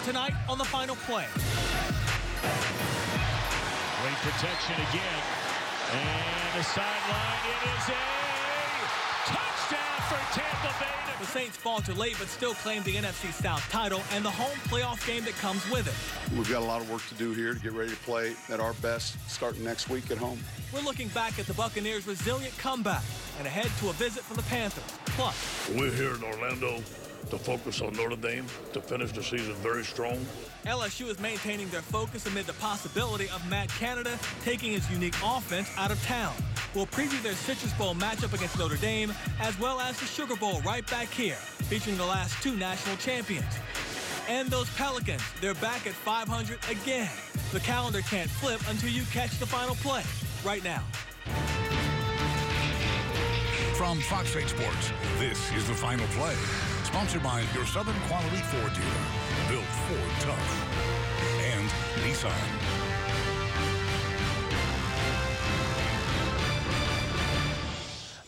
tonight on the Final Play. Great protection again. And the sideline, it is a touchdown for Tampa Bay. The Saints falter late but still claim the NFC South title and the home playoff game that comes with it. We've got a lot of work to do here to get ready to play at our best starting next week at home. We're looking back at the Buccaneers' resilient comeback and ahead to a visit from the Panthers. Plus, we're here in Orlando to focus on Notre Dame to finish the season very strong. LSU is maintaining their focus amid the possibility of Matt Canada taking his unique offense out of town. We'll preview their Citrus Bowl matchup against Notre Dame, as well as the Sugar Bowl right back here, featuring the last two national champions. And those Pelicans, they're back at 500 again. The calendar can't flip until you catch the Final Play right now. From Fox 8 Sports, this is the Final Play, sponsored by your Southern Quality Ford dealer, built Ford tough, and Nissan.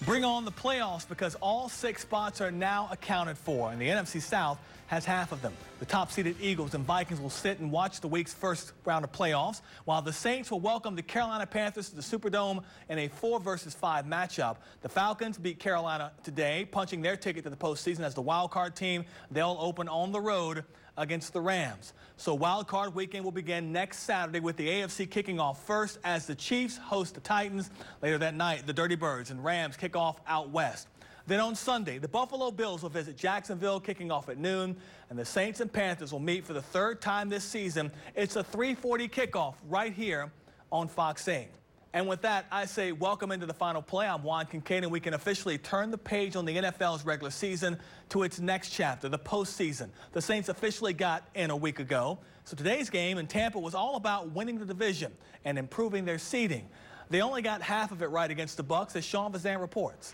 Bring on the playoffs because all 6 spots are now accounted for, and the NFC South has half of them. The top-seeded Eagles and Vikings will sit and watch the week's first round of playoffs, while the Saints will welcome the Carolina Panthers to the Superdome in a 4-versus-5 matchup. The Falcons beat Carolina today, punching their ticket to the postseason as the wild-card team. They'll open on the road against the Rams. So wild card weekend will begin next Saturday with the AFC kicking off first as the Chiefs host the Titans. Later that night, the Dirty Birds and Rams kick off out west. Then on Sunday, the Buffalo Bills will visit Jacksonville kicking off at noon, and the Saints and Panthers will meet for the 3rd time this season. It's a 3:40 kickoff right here on Fox 8. And with that, I say welcome into the Final Play. I'm Juan Kincaid, and we can officially turn the page on the NFL's regular season to its next chapter, the postseason. The Saints officially got in a week ago. So today's game in Tampa was all about winning the division and improving their seeding. They only got half of it right against the Bucs, as Sean Vazan reports.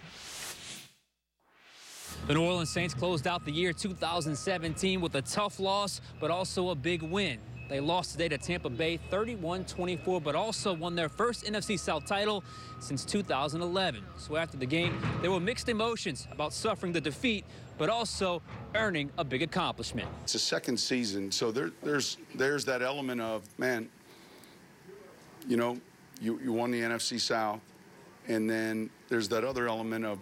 The New Orleans Saints closed out the year 2017 with a tough loss, but also a big win. They lost today to Tampa Bay 31-24, but also won their first NFC South title since 2011. So after the game, there were mixed emotions about suffering the defeat, but also earning a big accomplishment. It's a second season, so there's that element of, man, you know, you won the NFC South, and then there's that other element of,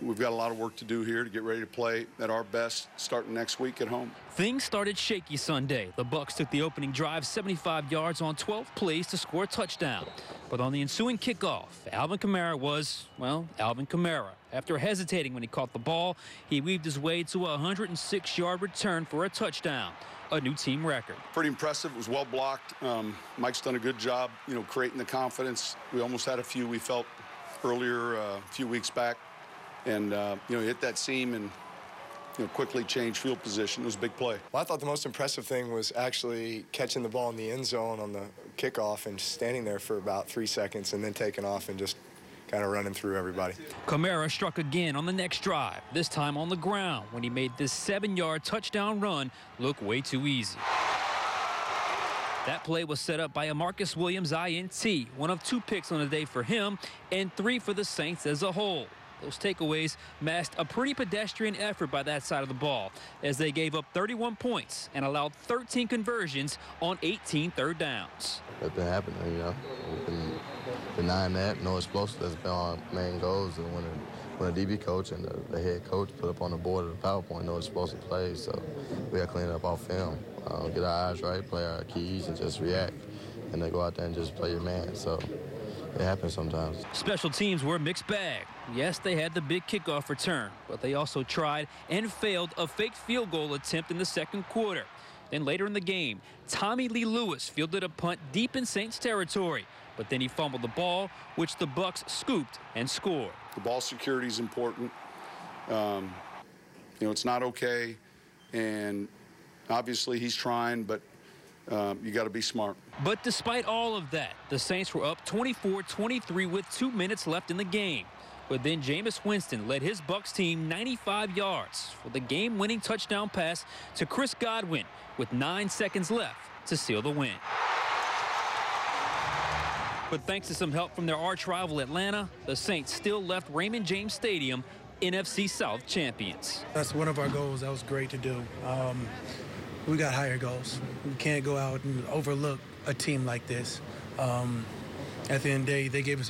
we've got a lot of work to do here to get ready to play at our best starting next week at home. Things started shaky Sunday. The Bucs took the opening drive 75 yards on 12 plays to score a touchdown. But on the ensuing kickoff, Alvin Kamara was, well, Alvin Kamara. After hesitating when he caught the ball, he weaved his way to a 106-yard return for a touchdown, a new team record. Pretty impressive. It was well blocked. Mike's done a good job, you know, creating the confidence. We almost had a few we felt earlier a few weeks back. And, you know, hit that seam and, you know, quickly change field position. It was a big play. Well, I thought the most impressive thing was actually catching the ball in the end zone on the kickoff and standing there for about 3 seconds and then taking off and just kind of running through everybody. Kamara struck again on the next drive, this time on the ground when he made this 7-yard touchdown run look way too easy. That play was set up by a Marcus Williams INT, one of 2 picks on the day for him and 3 for the Saints as a whole. Those takeaways masked a pretty pedestrian effort by that side of the ball as they gave up 31 points and allowed 13 conversions on 18 third downs. That's been happening, you know. We've been denying that. No explosive. That's been our main goals. And when a DB coach and the head coach put up on the board of the PowerPoint, no explosive plays. So we got to clean it up our film, get our eyes right, play our keys, and just react. And then go out there and just play your man. So it happens sometimes. Special teams were a mixed bag. Yes, they had the big kickoff return, but they also tried and failed a fake field goal attempt in the second quarter. Then later in the game, Tommy Lee Lewis fielded a punt deep in Saints territory, but then he fumbled the ball, which the Bucs scooped and scored. The ball security is important. You know, it's not okay, and obviously he's trying, but you got to be smart. But despite all of that, the Saints were up 24-23 with 2 minutes left in the game. But then Jameis Winston led his Bucs team 95 yards for the game-winning touchdown pass to Chris Godwin with 9 seconds left to seal the win. But thanks to some help from their arch rival Atlanta, the Saints still left Raymond James NFC South champions. That's one of our goals. That was great to do. we got higher goals. We can't go out and overlook a team like this. At the end of the day, they gave us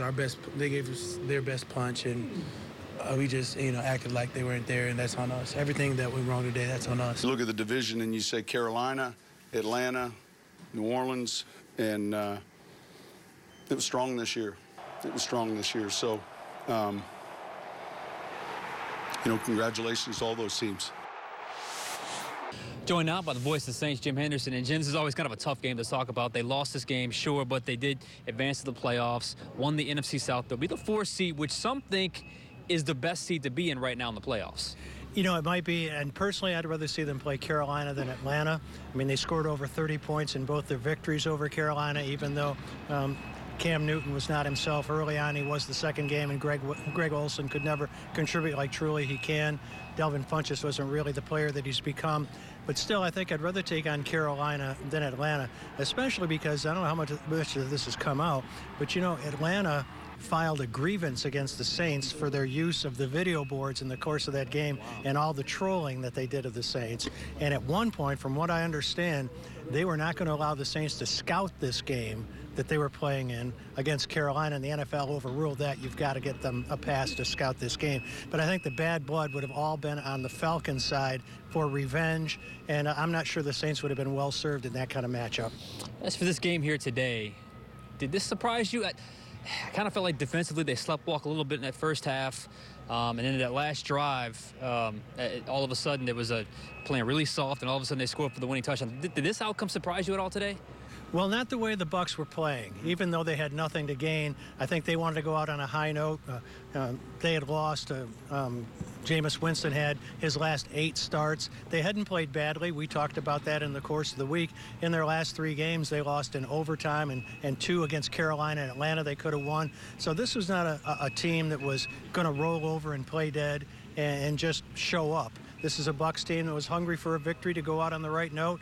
their best punch, and we just, acted like they weren't there, and that's on us. Everything that went wrong today, that's on us. You look at the division and you say Carolina, Atlanta, New Orleans, and it was strong this year. So, congratulations to all those teams. Joined now by the voice of the Saints, Jim Henderson. And Jim, this is always kind of a tough game to talk about. They lost this game, sure, but they did advance to the playoffs, won the NFC South. They'll be the 4th seed, which some think is the best seed to be in right now in the playoffs. It might be, and personally, I'd rather see them play Carolina than Atlanta. I mean, they scored over 30 points in both their victories over Carolina, even though Cam Newton was not himself early on. He was the second game, and Greg Olsen could never contribute like truly he can. Delvin Funchess wasn't really the player that he's become. But still, I think I'd rather take on Carolina than Atlanta, especially because I don't know how much of this has come out, but, Atlanta filed a grievance against the Saints for their use of the video boards in the course of that game and all the trolling that they did of the Saints. And at one point, from what I understand, they were not going to allow the Saints to scout this game that they were playing in against Carolina, and the NFL overruled that. You've got to get them a pass to scout this game. But I think the bad blood would have all been on the Falcons side for revenge, and I'm not sure the Saints would have been well served in that kind of matchup. As for this game here today, did this surprise you? I kind of felt like defensively they sleptwalked a little bit in that first half. And then that last drive, all of a sudden it was playing really soft, and all of a sudden they scored for the winning touchdown. Did this outcome surprise you at all today? Well, not the way the Bucs were playing. Even though they had nothing to gain, I think they wanted to go out on a high note. They had lost. Jameis Winston had his last 8 starts. They hadn't played badly. We talked about that in the course of the week. In their last 3 games, they lost in overtime, and 2 against Carolina and Atlanta they could have won. So this was not a team that was going to roll over and play dead and just show up. This is a Bucs team that was hungry for a victory to go out on the right note,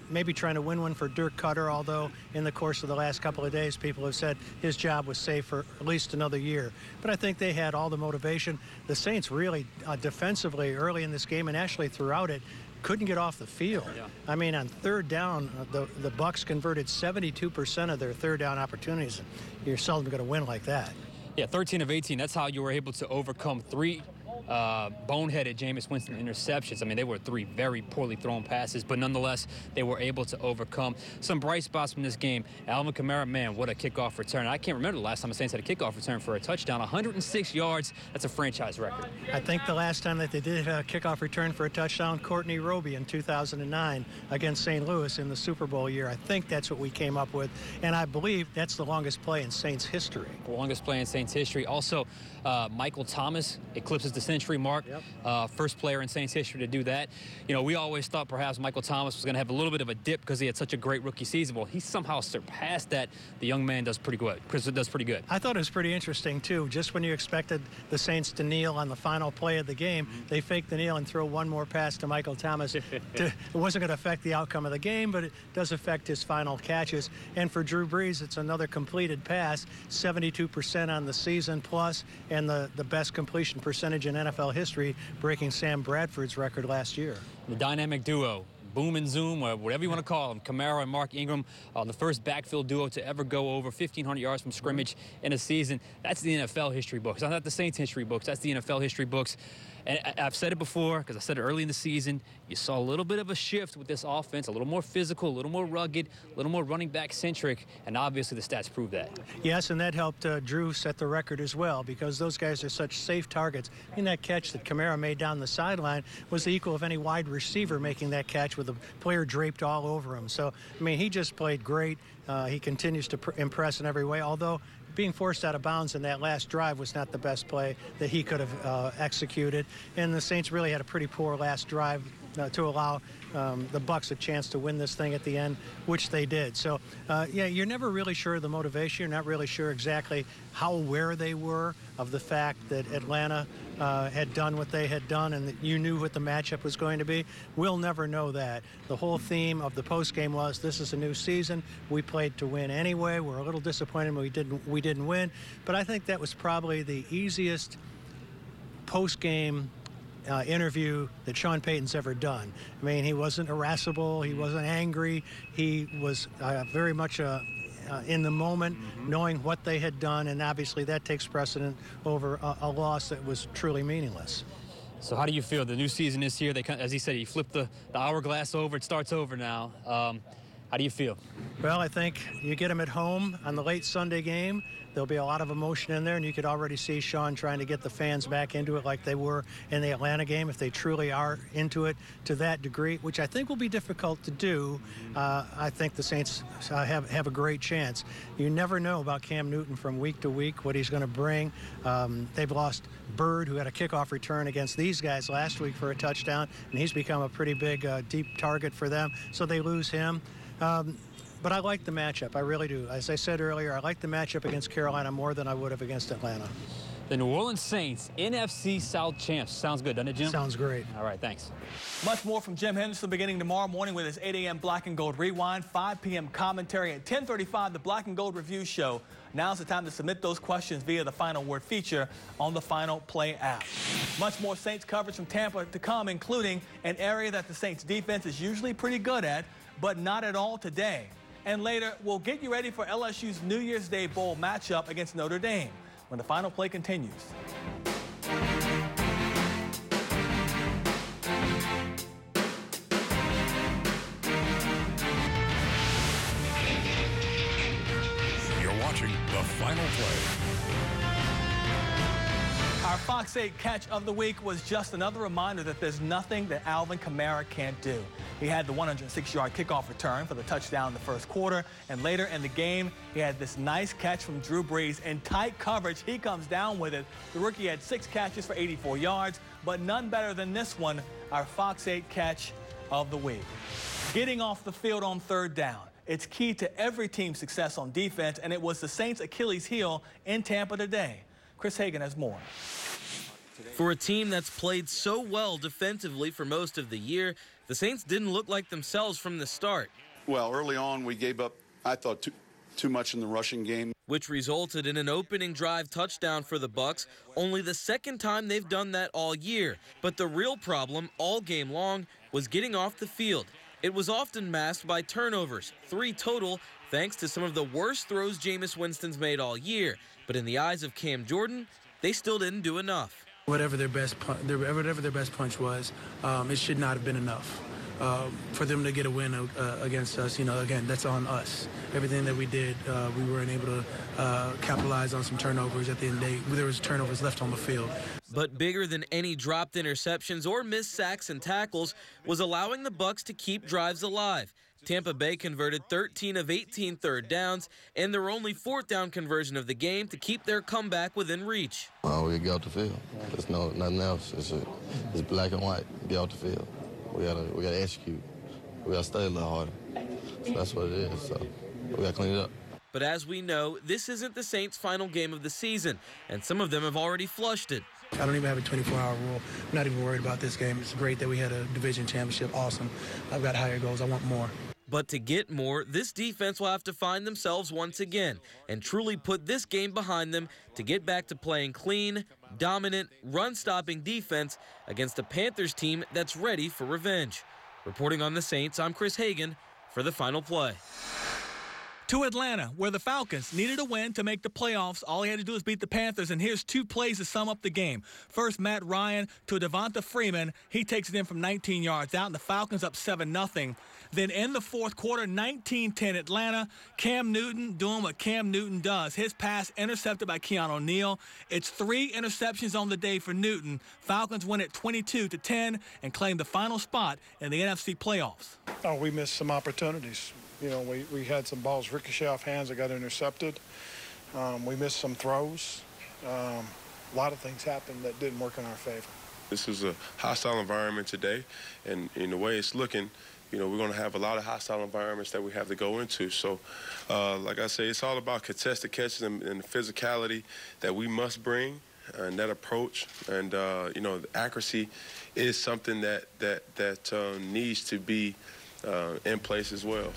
maybe trying to win one for Dirk Cutter, although in the course of the last couple of days, people have said his job was safe for at least another year. But I think they had all the motivation. The Saints really defensively early in this game and actually throughout it couldn't get off the field. Yeah. I mean, on third down, the Bucs converted 72% of their third down opportunities. You're seldom going to win like that. Yeah, 13 of 18. That's how you were able to overcome 3 boneheaded Jameis Winston interceptions. I mean, they were 3 very poorly thrown passes, but nonetheless, they were able to overcome. Some bright spots from this game. Alvin Kamara, man, what a kickoff return. I can't remember the last time the Saints had a kickoff return for a touchdown. 106 yards. That's a franchise record. I think the last time that they did a kickoff return for a touchdown, Courtney Roby in 2009 against St. Louis in the Super Bowl year. I think that's what we came up with, and I believe that's the longest play in Saints history. The longest play in Saints history. Also, Michael Thomas eclipses the century mark. Yep. First player in Saints history to do that. We always thought perhaps Michael Thomas was going to have a little bit of a dip because he had such a great rookie season. Well, he somehow surpassed that. The young man does pretty good. Chris does pretty good. I thought it was pretty interesting, too. Just when you expected the Saints to kneel on the final play of the game, they faked the kneel and throw one more pass to Michael Thomas. It wasn't going to affect the outcome of the game, but it does affect his final catches. And for Drew Brees, it's another completed pass, 72% on the season plus, and the best completion percentage in NFL history, breaking Sam Bradford's record last year. The dynamic duo, boom and zoom, or whatever you want to call them, Kamara and Mark Ingram, the first backfield duo to ever go over 1,500 yards from scrimmage in a season. That's the NFL history books. Not the Saints history books. That's the NFL history books. And I've said it before, because I said it early in the season, you saw a little bit of a shift with this offense, a little more physical, a little more rugged, a little more running back centric, and obviously the stats prove that. Yes, and that helped Drew set the record as well, because those guys are such safe targets. And that catch that Kamara made down the sideline was the equal of any wide receiver making that catch with a player draped all over him. So, I mean, he just played great. He continues to impress in every way, although being forced out of bounds in that last drive was not the best play that he could have executed. And the Saints really had a pretty poor last drive to allow the Bucs a chance to win this thing at the end, which they did. So, yeah, you're never really sure of the motivation. You're not really sure exactly how aware they were of the fact that Atlanta had done what they had done and that you knew what the matchup was going to be. We'll never know that. The whole theme of the postgame was, this is a new season. We played to win anyway. We're a little disappointed we didn't win. But I think that was probably the easiest postgame interview that Sean Payton's ever done. I mean, he wasn't irascible. He wasn't angry. He was very much in the moment, knowing what they had done, and obviously that takes precedent over a loss that was truly meaningless. So how do you feel? The new season is here. As he said, he flipped the hourglass over. It starts over now. How do you feel? Well, I think you get them at home on the late Sunday game. There'll be a lot of emotion in there, and you could already see Sean trying to get the fans back into it like they were in the Atlanta game, if they truly are into it to that degree, which I think will be difficult to do. I think the Saints have a great chance. You never know about Cam Newton from week to week, what he's going to bring. They've lost Bird, who had a kickoff return against these guys last week for a touchdown, and he's become a pretty big, deep target for them, so they lose him. But I like the matchup. I really do. As I said earlier, I like the matchup against Carolina more than I would have against Atlanta. The New Orleans Saints, NFC South champs. Sounds good, doesn't it, Jim? Sounds great. All right, thanks. Much more from Jim Henderson beginning tomorrow morning with his 8 a.m. Black and Gold Rewind, 5 p.m. commentary, at 10:35, the Black and Gold Review Show. Now's the time to submit those questions via the Final Word feature on the Final Play app. Much more Saints coverage from Tampa to come, including an area that the Saints defense is usually pretty good at, but not at all today. And later, we'll get you ready for LSU's New Year's Day Bowl matchup against Notre Dame when the Final Play continues. You're watching the Final Play. Our Fox 8 catch of the week was just another reminder that there's nothing that Alvin Kamara can't do. He had the 106-yard kickoff return for the touchdown in the first quarter, and later in the game, he had this nice catch from Drew Brees. In tight coverage, he comes down with it. The rookie had 6 catches for 84 yards, but none better than this one, our Fox 8 catch of the week. Getting off the field on third down. It's key to every team's success on defense, and it was the Saints' Achilles heel in Tampa today. Chris Hagan has more. For a team that's played so well defensively for most of the year, the Saints didn't look like themselves from the start. Well, early on, we gave up, I thought, too much in the rushing game, which resulted in an opening drive touchdown for the Bucs, only the second time they've done that all year. But the real problem all game long was getting off the field. It was often masked by turnovers, 3 total, thanks to some of the worst throws Jameis Winston's made all year. But in the eyes of Cam Jordan, they still didn't do enough. Whatever their best punch was, it should not have been enough. For them to get a win against us, again, that's on us. Everything that we did, we weren't able to capitalize on some turnovers at the end of the day. There was turnovers left on the field. But bigger than any dropped interceptions or missed sacks and tackles was allowing the Bucs to keep drives alive. Tampa Bay converted 13 of 18 third downs, and their only 4th down conversion of the game to keep their comeback within reach. We get out the field. There's nothing else. It's black and white. Get out the field. We gotta execute. We gotta stay a little harder. So that's what it is. So we gotta clean it up. But as we know, this isn't the Saints' final game of the season, and some of them have already flushed it. I don't even have a 24-hour rule. I'm not even worried about this game. It's great that we had a division championship. Awesome. I've got higher goals. I want more. But to get more, this defense will have to find themselves once again and truly put this game behind them to get back to playing clean, dominant, run-stopping defense against a Panthers team that's ready for revenge. Reporting on the Saints, I'm Chris Hagan for the Final Play. To Atlanta, where the Falcons needed a win to make the playoffs. All he had to do was beat the Panthers, and here's 2 plays to sum up the game. First, Matt Ryan to Devonta Freeman. He takes it in from 19 yards out, and the Falcons up 7-0. Then in the fourth quarter, 19-10 Atlanta. Cam Newton doing what Cam Newton does. His pass intercepted by Keanu Neal. It's 3 interceptions on the day for Newton. Falcons win it 22-10 and claim the final spot in the NFC playoffs. Oh, we missed some opportunities. We had some balls ricochet off hands that got intercepted. We missed some throws. A lot of things happened that didn't work in our favor. This is a hostile environment today, and in the way it's looking, we're going to have a lot of hostile environments that we have to go into. So, like I say, it's all about contested catches and the physicality that we must bring, and that approach. And, the accuracy is something that needs to be in place as well.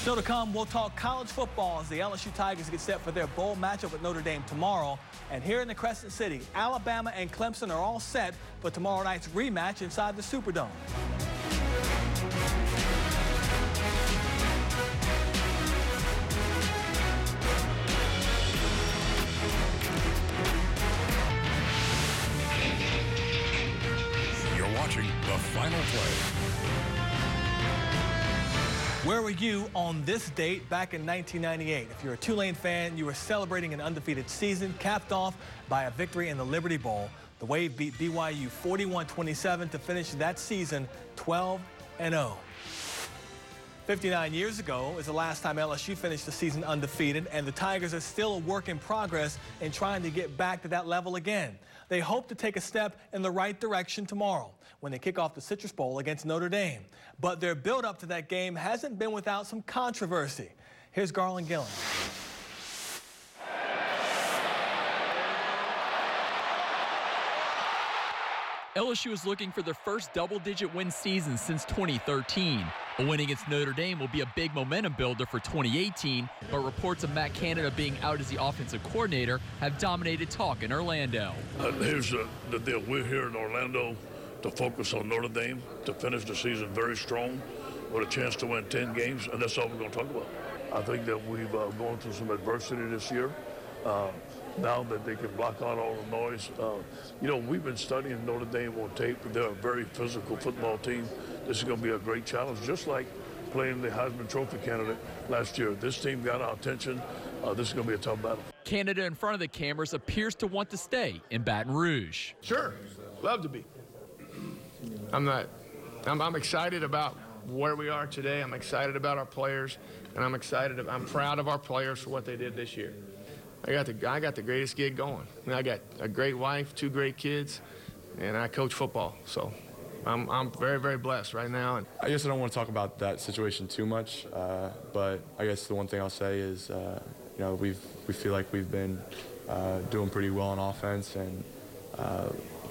Still to come, we'll talk college football as the LSU Tigers get set for their bowl matchup with Notre Dame tomorrow. And here in the Crescent City, Alabama and Clemson are all set for tomorrow night's rematch inside the Superdome. You're watching The Final Play. Where were you on this date back in 1998? If you're a Tulane fan, you were celebrating an undefeated season, capped off by a victory in the Liberty Bowl. The Wave beat BYU 41-27 to finish that season 12-0. 59 years ago is the last time LSU finished the season undefeated, and the Tigers are still a work in progress in trying to get back to that level again. They hope to take a step in the right direction tomorrow when they kick off the Citrus Bowl against Notre Dame. But their build-up to that game hasn't been without some controversy. Here's Garland Gillen. LSU is looking for their first double-digit win season since 2013. A win against Notre Dame will be a big momentum builder for 2018, but reports of Matt Canada being out as the offensive coordinator have dominated talk in Orlando. Here's the deal. We're here in Orlando to focus on Notre Dame, to finish the season very strong with a chance to win 10 games, and that's all we're going to talk about. I think that we've gone through some adversity this year. Now that they can block out all the noise. You know, we've been studying Notre Dame on tape. They're a very physical football team. This is going to be a great challenge, just like playing the Heisman Trophy candidate last year. This team got our attention. This is going to be a tough battle. Canada in front of the cameras appears to want to stay in Baton Rouge. Sure, love to be. I'm excited about where we are today. I'm excited about our players, and I'm proud of our players for what they did this year. I got the greatest gig going. I got a great wife, 2 great kids, and I coach football. So I'm very, very blessed right now. And I guess I don't want to talk about that situation too much, but I guess the one thing I'll say is, you know, we feel like we've been doing pretty well on offense, and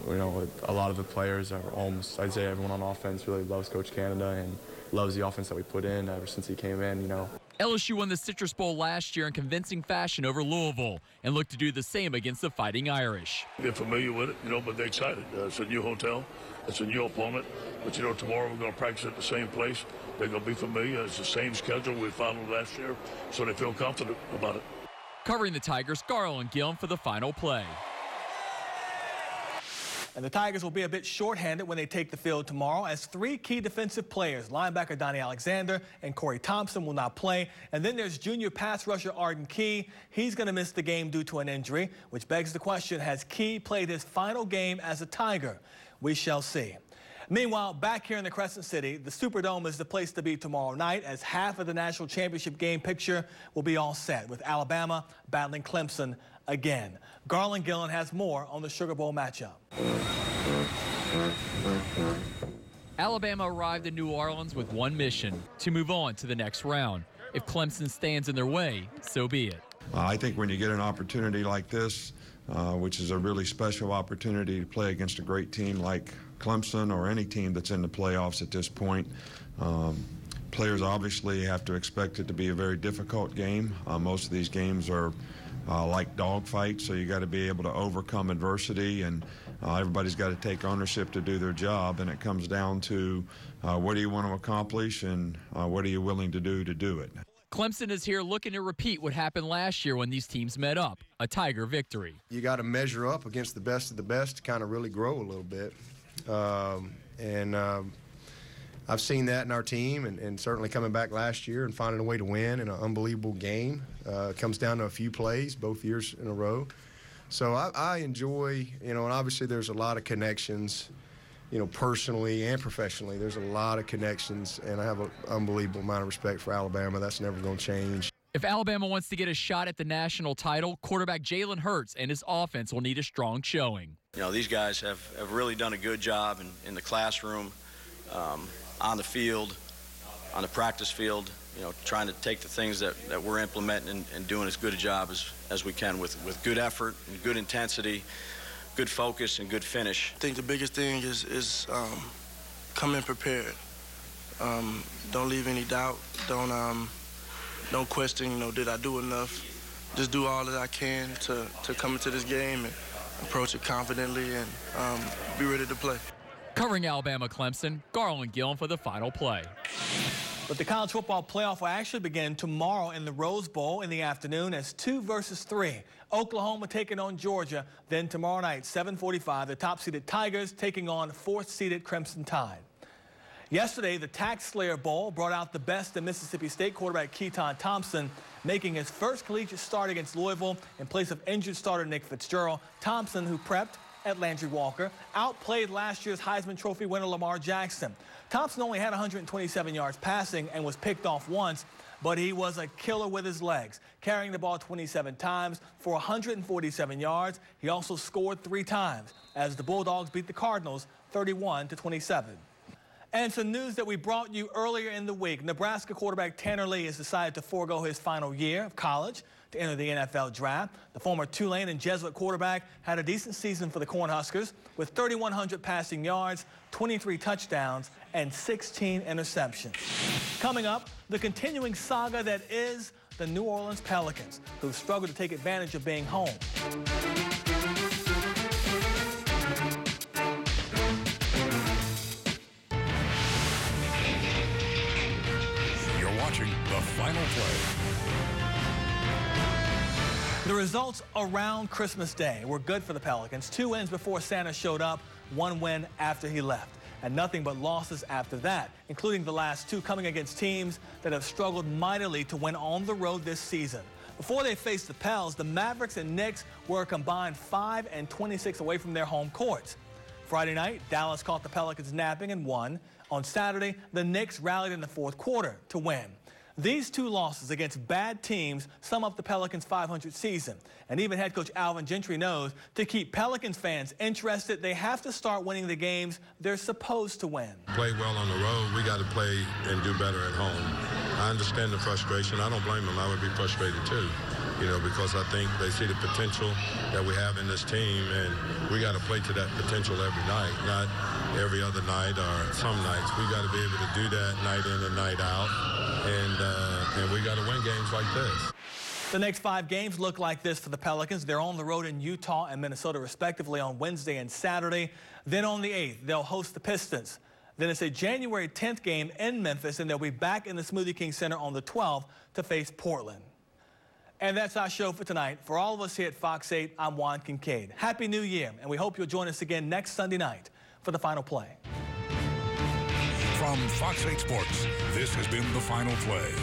you know, a lot of the players are almost, I'd say everyone on offense really loves Coach Canada and loves the offense that we put in ever since he came in, you know. LSU won the Citrus Bowl last year in convincing fashion over Louisville and looked to do the same against the Fighting Irish. They're familiar with it, you know, but they're excited. It's a new hotel. It's a new opponent. But, you know, tomorrow we're going to practice at the same place. They're going to be familiar. It's the same schedule we followed last year, so they feel confident about it. Covering the Tigers, Garland Gillen for the Final Play. And the Tigers will be a bit shorthanded when they take the field tomorrow, as 3 key defensive players, linebacker Donnie Alexander and Corey Thompson, will not play. And then there's junior pass rusher Arden Key. He's going to miss the game due to an injury, which begs the question, has Key played his final game as a Tiger? We shall see. Meanwhile, back here in the Crescent City, the Superdome is the place to be tomorrow night, as half of the national championship game picture will be all set, with Alabama battling Clemson again. Garland Gillen has more on the Sugar Bowl matchup. Alabama arrived in New Orleans with one mission: to move on to the next round. If Clemson stands in their way, so be it. I think when you get an opportunity like this, which is a really special opportunity to play against a great team like Clemson or any team that's in the playoffs at this point, players obviously have to expect it to be a very difficult game. Most of these games are like dogfights, so you got to be able to overcome adversity, and everybody's got to take ownership to do their job, and it comes down to what do you want to accomplish and what are you willing to do it. Clemson is here looking to repeat what happened last year when these teams met up, a Tiger victory. You got to measure up against the best of the best to kind of really grow a little bit. I've seen that in our team, and certainly coming back last year and finding a way to win in an unbelievable game. It comes down to a few plays both years in a row. So I enjoy, you know, and obviously there's a lot of connections, you know, personally and professionally. There's a lot of connections, and I have an unbelievable amount of respect for Alabama. That's never going to change. If Alabama wants to get a shot at the national title, quarterback Jalen Hurts and his offense will need a strong showing. You know, these guys have really done a good job in the classroom, on the field, on the practice field, you know, trying to take the things that we're implementing and doing as good a job as we can with good effort and good intensity, good focus, and good finish. I think the biggest thing is come in prepared. Don't leave any doubt. Don't don't question, you know, did I do enough? Just do all that I can to come into this game and approach it confidently and be ready to play. Covering Alabama Clemson, Garland Gillen for the Final Play. But the college football playoff will actually begin tomorrow in the Rose Bowl in the afternoon as 2 versus 3. Oklahoma taking on Georgia. Then tomorrow night, 7:45, the top-seeded Tigers taking on 4th-seeded Crimson Tide. Yesterday, the Tax Slayer Bowl brought out the best in Mississippi State quarterback Keaton Thompson, making his first collegiate start against Louisville in place of injured starter Nick Fitzgerald. Thompson, who prepped at Landry Walker, outplayed last year's Heisman Trophy winner Lamar Jackson. Thompson only had 127 yards passing and was picked off once, but he was a killer with his legs, carrying the ball 27 times for 147 yards. He also scored 3 times as the Bulldogs beat the Cardinals 31-27. And some news that we brought you earlier in the week. Nebraska quarterback Tanner Lee has decided to forego his final year of college to enter the NFL draft. The former Tulane and Jesuit quarterback had a decent season for the Cornhuskers with 3,100 passing yards, 23 touchdowns, and 16 interceptions. Coming up, the continuing saga that is the New Orleans Pelicans, who've struggled to take advantage of being home. The Final Play. The results around Christmas Day were good for the Pelicans. 2 wins before Santa showed up, 1 win after he left. And nothing but losses after that, including the last 2 coming against teams that have struggled mightily to win on the road this season. Before they faced the Pels, the Mavericks and Knicks were a combined 5 and 26 away from their home courts. Friday night, Dallas caught the Pelicans napping and won. On Saturday, the Knicks rallied in the 4th quarter to win. These 2 losses against bad teams sum up the Pelicans' 500 season. And even head coach Alvin Gentry knows to keep Pelicans fans interested, they have to start winning the games they're supposed to win. Play well on the road. We got to play and do better at home. I understand the frustration. I don't blame them. I would be frustrated too, you know, because I think they see the potential that we have in this team, and we got to play to that potential every night, not every other night or some nights. We got to be able to do that night in and night out. And we got to win games like this. The next 5 games look like this for the Pelicans. They're on the road in Utah and Minnesota, respectively, on Wednesday and Saturday. Then on the 8th, they'll host the Pistons. Then it's a January 10th game in Memphis, and they'll be back in the Smoothie King Center on the 12th to face Portland. And that's our show for tonight. For all of us here at Fox 8, I'm Juan Kincaid. Happy New Year, and we hope you'll join us again next Sunday night for the Final Play. From Fox 8 Sports, this has been The Final Play.